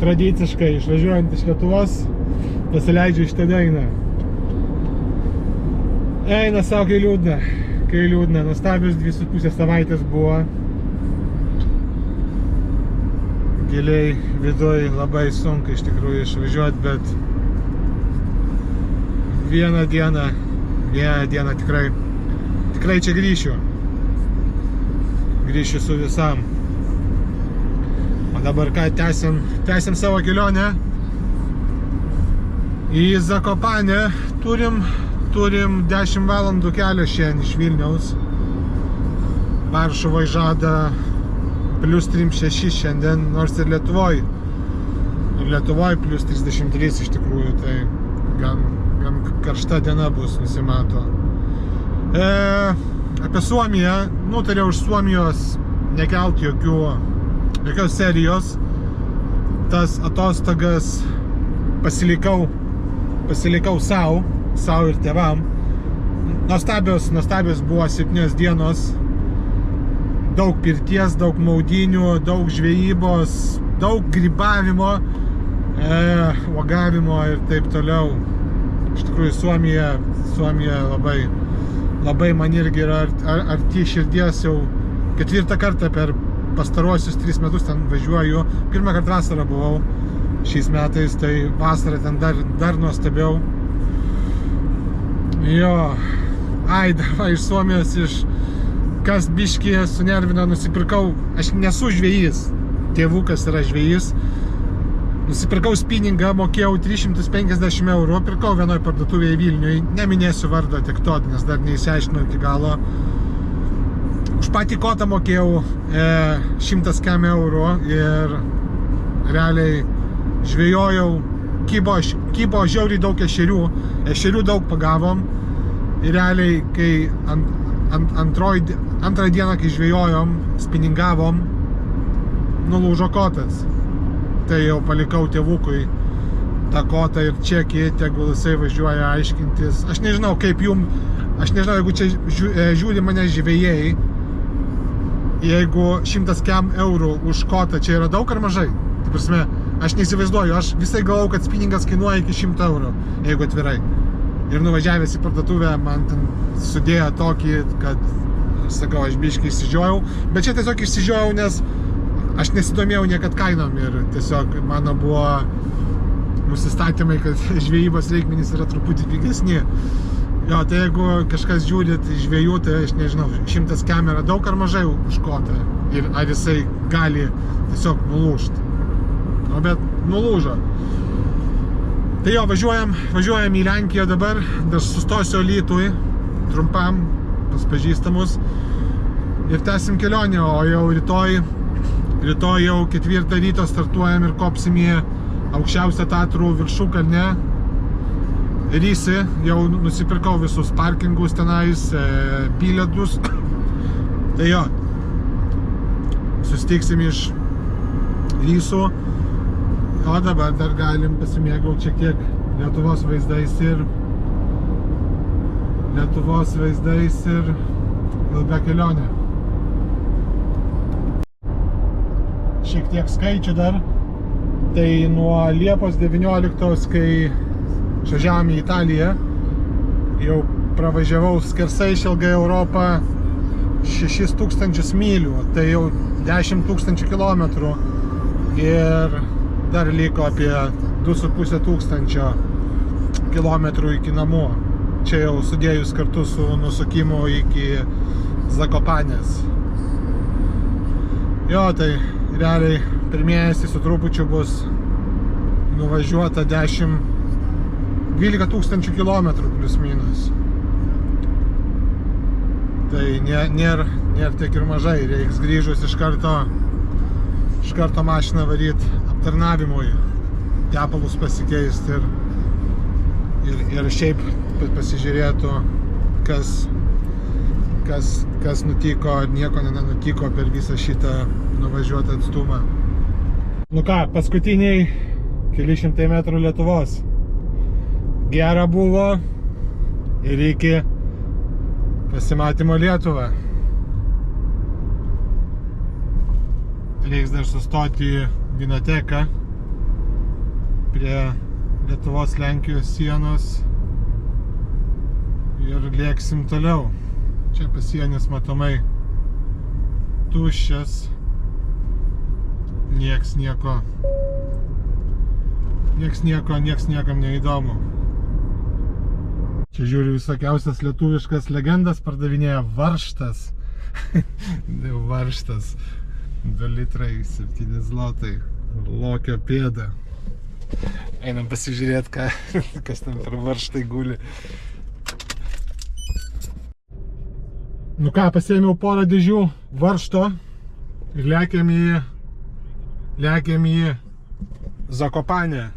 tradiciškai išvažiuojant iš Lietuvos pasileidžiu šitą dainą. Eina savo, kai liūdna, nuostabius 2,5 savaitės buvo. Giliai viduj labai sunku iš tikrųjų išvažiuoti, bet vieną dieną tikrai čia grįšiu su visam. O dabar ką, tęsim savo kelionę į Zakopanę. Turim 10 valandų kelio šiandien iš Vilniaus. Varšuvoj žada plus 36 šiandien, nors ir Lietuvoj plus 33 iš tikrųjų, tai gan karšta diena bus, nusimato. Apie Suomiją, nutariau iš Suomijos nekelt jokios serijos. Tas atostogas pasilikau sau ir tėvam. Nuostabios buvo 7 dienos. Daug pirties, daug maudynių, daug žvejybos, daug grybavimo, uogavimo ir taip toliau. Iš tikrųjų, Suomija labai man irgi yra arti širdies. Jau 4 kartą per pastaruosius 3 metus ten važiuoju. 1 kartą vasarą buvau šiais metais, tai vasarą ten dar nuostabiau. Jo, iš Suomijos, kas biškį sunervino, nusipirkau, aš nesu žvejys, tėvukas yra žvejys. Nusipirkau spinningą, mokėjau 350 €, pirkau vienoj parduotuvėje Vilniui, neminėsiu vardo tik to, nes dar neįsiaiškinau iki galo. Už patį kotą mokėjau 100 € ir realiai žvejojau, kybo žiauriai daug ešerių daug pagavom ir realiai, kai antrą dieną, kai žvejojom, spinningavom, nulūžo kotas. Tai jau palikau tėvukui tą kotą ir čekį, tegul jisai važiuoja aiškintis. Aš nežinau, jeigu čia žiūri mane žvejai, jeigu 100 € už kotą čia yra daug ar mažai? Tai prasme, aš neįsivaizduoju, aš visai galvau, kad spinningas kainuoja iki 100 €, jeigu atvirai. Ir nuvažiavęs į parduotuvę, man ten sudėjo tokį, kad, sakau, aš biškį išsižiojau. Bet čia tiesiog išsižiojau, nes aš nesidomėjau niekad kainom ir tiesiog mano buvo nusistatymai, kad žvejybos reikmenys yra truputį pigesni. Jo, tai jeigu kažkas žiūrit žvejų, tai aš nežinau, 100 km yra daug ar mažai už kotą ir ar jisai gali tiesiog nulūžti. O bet nulūžo. Tai jo, važiuojam į Lenkiją dabar, dar sustosiu Alytui trumpam pas pažįstamus ir tęsim kelionę, o jau rytoj jau 4 ryto startuojam ir kopsim į aukščiausią Tatrų viršukalnę Rysį. Jau nusipirkau visus parkingus tenais, bilietus. Tai jo, susitiksim iš Rysų. O dabar dar galim pasimėgauti šiek tiek Lietuvos vaizdais ir ilga kelionė. Šiek tiek skaičių dar. Tai nuo Liepos 19, kai išvažiavom į Italiją, jau pravažiavau skersai išilgai Europą 6000 mylių, tai jau 10 000 kilometrų ir dar liko apie 2500 kilometrų iki namų. Čia jau sudėjus kartu su nusukimu iki Zakopanės. Jo, tai realiai per mėnesį su trupučiu bus nuvažiuota 12 000 kilometrų plus minus. Tai nėra tiek ir mažai, reiks grįžus iš karto mašiną varyti aptarnavimui, tepalus pasikeisti ir šiaip pasižiūrėtų, kas nutiko ar nieko nenutiko per visą šitą nuvažiuotą atstumą. Nu ką, paskutiniai keli šimtai metrų Lietuvos. Gera buvo ir iki pasimatymo Lietuvą. Reiks dar sustoti į Vinoteką, prie Lietuvos Lenkijos sienos ir lėksim toliau. Čia pasienis matomai tuščias, nieks niekam neįdomu. Čia žiūriu visokiausias lietuviškas legendas, pardavinėja varžtas. Varžtas 2 litrai 7 zlotai, lokio pėda. Einam pasižiūrėti, kas ten per varžtai guli. Nu ką, pasiėmiau porą dėžių varžto ir lekiam į Zakopanę.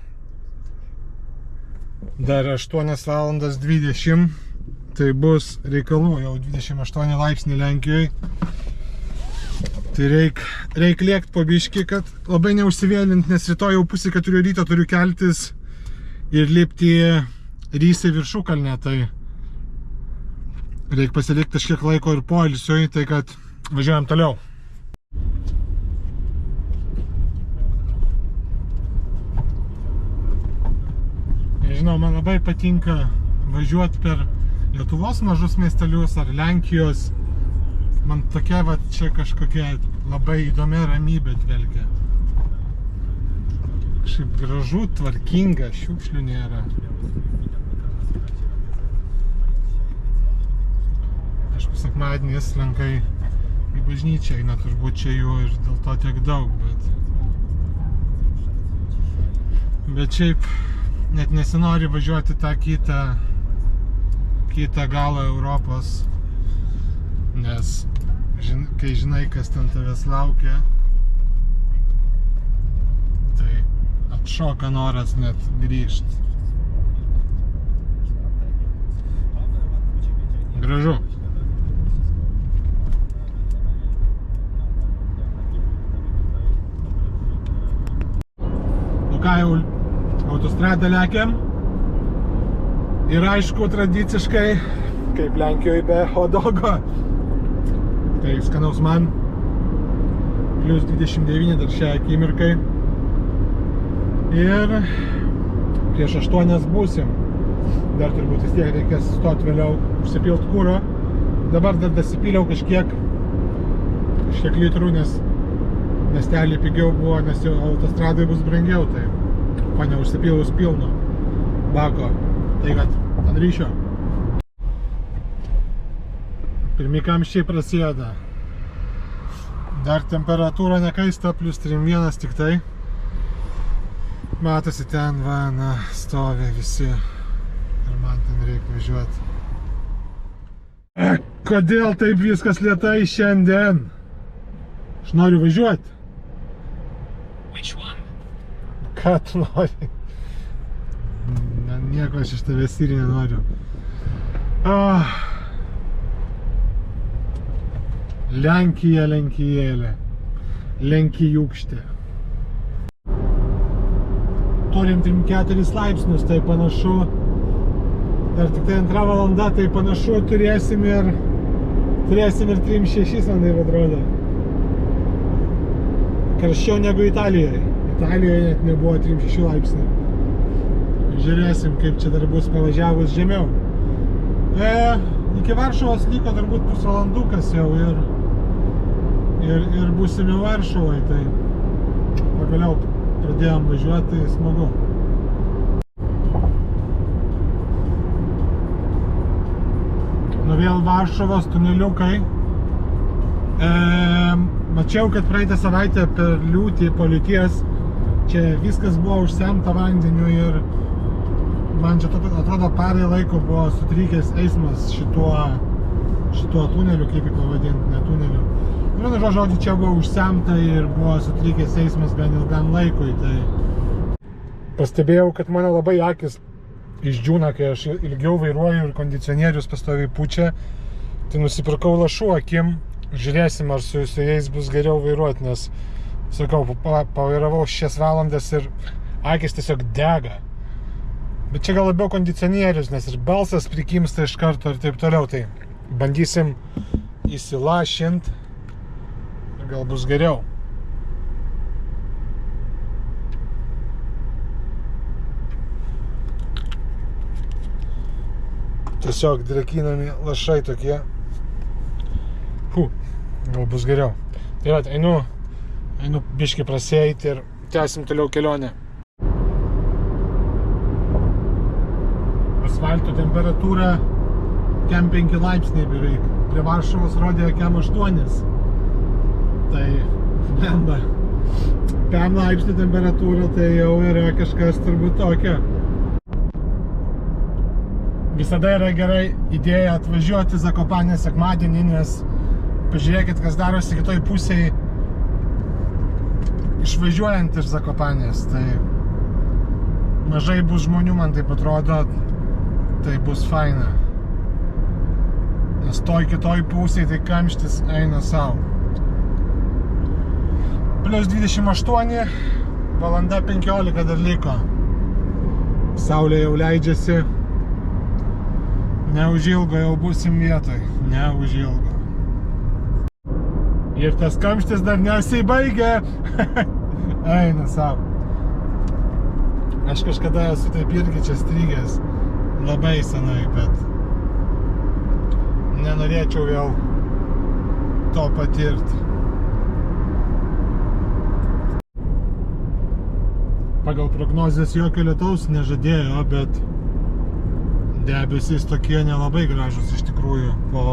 Dar 8:20, tai bus reikalų, jau 28 laipsniai Lenkijoje. Tai reik lėkt po biškį, kad labai neužsivėlint, nes rytoj jau 3:30 ryto turiu keltis ir lipti Rysai viršukalnę, tai reik pasilikti kažkiek laiko ir poilsiui, tai kad važiuojam toliau. Nežinau, man labai patinka važiuoti per Lietuvos mažus miestelius ar Lenkijos. Man tokia va čia kažkokia labai įdomi ramybė dvelkia. Kažkaip gražu, tvarkinga, šiukšlių nėra. Aišku, sekmadieniais Lenkai į bažnyčią eina, turbūt čia jų ir dėl to tiek daug, bet šiaip net nesinori važiuoti tą kitą galą Europos, nes kai žinai, kas ten tavęs laukia, tai atšoka noras net grįžti. Gražu. Nu ką, jau autostradą lekiam. Ir aišku, tradiciškai, kaip Lenkijoje be hot-dogo, tai skanaus man, plius 29 dar šią akimirkai. Ir prieš 8 būsim. Dar turbūt vis tiek reikės stoti vėliau, užsipilt kuro. Dabar dar dasipyliau kažkiek litrų, nes miestelį pigiau buvo, nes jau autostradai bus brangiau, tai ko neužsipylus pilno bako. Tai kad ant ryšio. Pirmi kamščiai prasideda. Dar temperatūra nekaista, plius 3,1 tik tai. Matosi ten, va, na, stovi visi. Ir man ten reikia važiuoti. Kodėl taip viskas lėtai šiandien? Aš noriu važiuoti. Ką tu nori? Nieko aš iš tavęs ir nenoriu. Lenkija, Lenkijėlė. Lenkijūkštė. Turim 3-4 laipsnius, tai panašu. Dar tik tai 2 valanda, tai panašu turėsim ir 3,6, man taip atrodo. Karščiau negu Italijoje. Italijoje net nebuvo 3,6 laipsnių. Žiūrėsim, kaip čia dar bus pavažiavus žemiau. Iki Varšuvos liko turbūt pusvalandukas jau ir būsim jau Varšuvai, tai pagaliau pradėjom važiuoti, tai smagu. Nu vėl Varšuvos tuneliukai. Mačiau, kad praeitą savaitę per liūtį, po liūties, čia viskas buvo užsemta vandeniu ir man čia atrodo parai laiko buvo sutrykęs eismas šituo tuneliu, kaip jį pavadinti, ne tuneliu. Vienu žodžiu, čia buvo užsemta ir buvo sutrykęs eismas gan ilgam laikui, tai pastebėjau, kad mano labai akis išdžiūna, kai aš ilgiau vairuoju ir kondicionierius pastoviai pučia, tai nusipirkau lašų akim, žiūrėsim, ar su jais bus geriau vairuoti, nes, sakau, pavairavau 6 valandas ir akis tiesiog dega. Bet čia gal labiau kondicionierius, nes ir balsas prikimsta iš karto ir taip toliau, tai bandysim įsilašint ir gal bus geriau. Tiesiog drekinami lašai tokie. Gal bus geriau. Tai va, einu biškį prasieiti ir tęsim toliau kelionę. Asfalto temperatūra kem 5 laipsniai beveik. Prie Varšuvos rodė kem 8. Tai, blemba, 5 laipsnių temperatūra, tai jau yra kažkas turbūt tokia. Visada yra gerai idėja atvažiuoti Zakopanę sekmadienį, nes pažiūrėkit, kas darosi kitoj pusėje išvažiuojant iš Zakopanės. Tai mažai bus žmonių, man taip atrodo, tai bus faina. Nes toj kitoj pusėje tai kamštis eina savo. Plius 28, valanda 15 dar liko. Saulė jau leidžiasi. Neužilgo jau būsim vietoj. Neužilgo. Ir tas kamštis dar nesibaigia. Eina savo. Aš kažkada esu taip irgi čia strigęs. Labai senai, bet nenorėčiau vėl to patirti. Pagal prognozes jokio lietaus nežadėjo, bet debesys tokie nelabai gražus iš tikrųjų po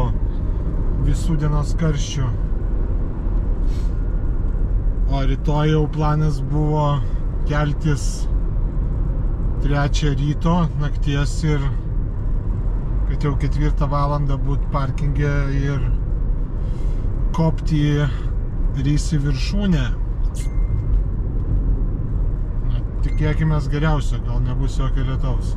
visų dienos karščių. O rytoj jau planas buvo keltis 3 ryto nakties ir kad jau 4 valandą būt parkinge ir kopti Rysį viršūnę. Tikėkimės geriausio, gal nebus jokio lietaus.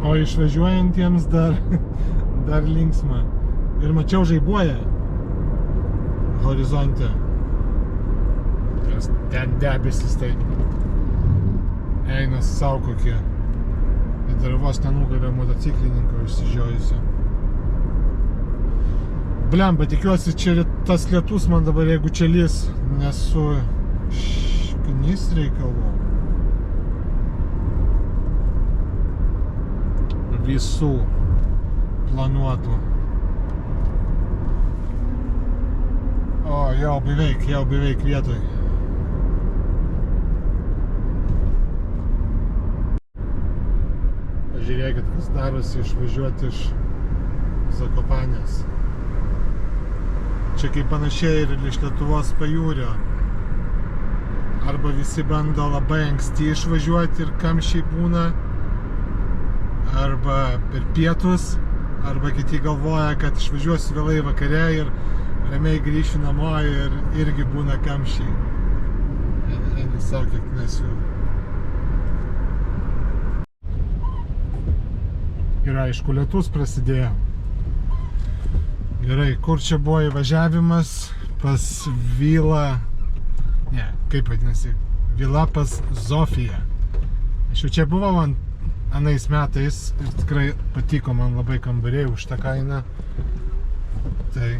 O išvažiuojantiems dar linksma. Ir mačiau žaibuoja horizonte. Ten debesis tai eina sau kokie. Ir dar vos nenugalė motociklininko išsižiojusio. Blemba, tikiuosi, čia tas lietus man dabar, jeigu čia lis, nesu šknis reikalų. Visų planuotų. O, jau beveik vietoj. Pažiūrėkit, kas darosi išvažiuoti iš Zakopanės. Čia kaip panašiai ir iš Lietuvos pajūrio. Arba visi bando labai anksti išvažiuoti ir kamščiai būna, arba per pietus, arba kiti galvoja, kad išvažiuosiu vėlai vakare ir ramiai grįšiu namo ir irgi būna kamščiai. Eina savo kiek nesiu. Ir aišku, lietus prasidėjo. Gerai, kur čia buvo įvažiavimas pas vilą, ne, kaip vadinasi, vila pas Zofiją. Aš jau čia buvau anais metais ir tikrai patiko man labai kambariai už tą kainą. Tai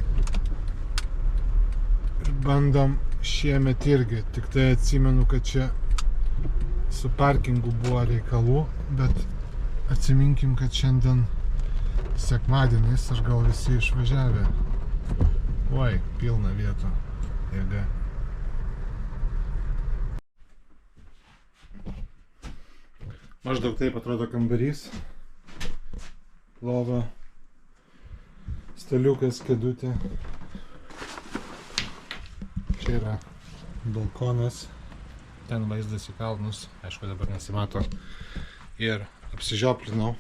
ir bandom šiemet irgi, tik tai atsimenu, kad čia su parkingu buvo reikalų, bet atsiminkim, kad šiandien sekmadienis ir gal visi išvažiavę. Oi, pilna vietų. Jėga. Maždaug taip atrodo kambarys. Lova, staliukas, kėdutė. Čia yra balkonas. Ten vaizdas į kalnus. Aišku, dabar nesimato. Ir apsižioplinau.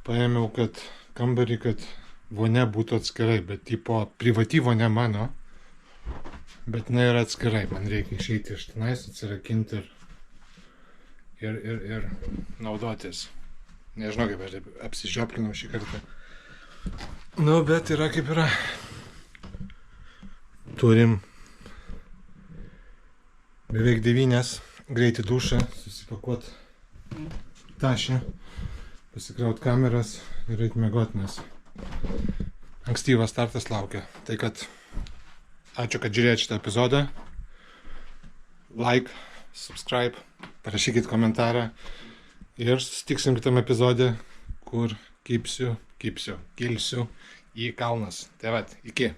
Paėmiau, kad kambarį, kad vonia būtų atskirai, bet tipo privati vonia mano, bet jinai yra atskirai, man reikia išeiti iš tenais, atsirakinti ir naudotis. Nežinau, kaip aš apsižioplinau šį kartą. Nu, bet yra kaip yra. Turim beveik 9, greitį dušą, susipakuot tašę, pasikraut kameras ir eit miegot, nes ankstyvas startas laukia. Tai kad Ačiū, kad žiūrėjote šitą epizodą. Like, subscribe, parašykit komentarą. Ir susitiksim kitame epizode, kur kilsiu į kalnas. Tai vat, iki.